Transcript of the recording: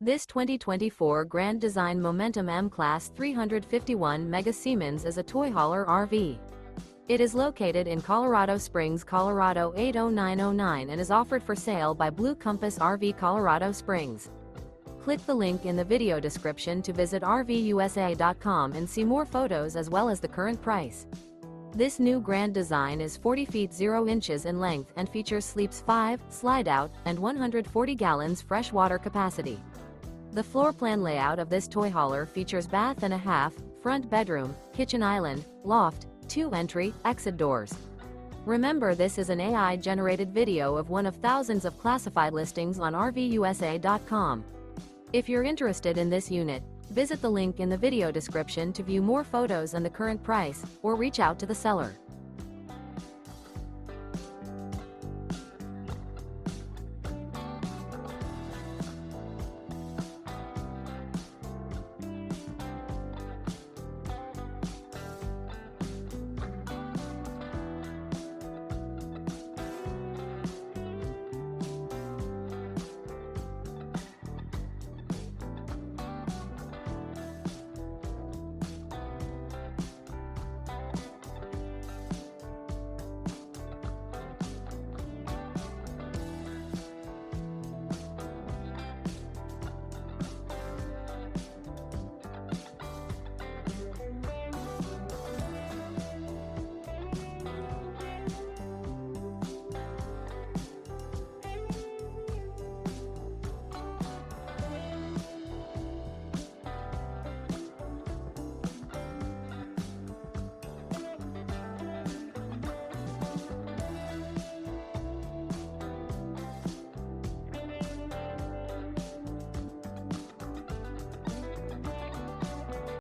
This 2024 Grand Design Momentum M-Class 351 Mega Siemens is a toy hauler RV. It is located in Colorado Springs, Colorado 80909 and is offered for sale by Blue Compass RV Colorado Springs. Click the link in the video description to visit RVUSA.com and see more photos as well as the current price. This new Grand Design is 40 feet 0 inches in length and features sleeps 5, slide-out, and 140 gallons fresh water capacity. The floor plan layout of this toy hauler features bath and a half, front bedroom, kitchen island, loft, 2 entry, exit doors. Remember, this is an AI-generated video of one of thousands of classified listings on RVUSA.com. If you're interested in this unit, visit the link in the video description to view more photos and the current price, or reach out to the seller.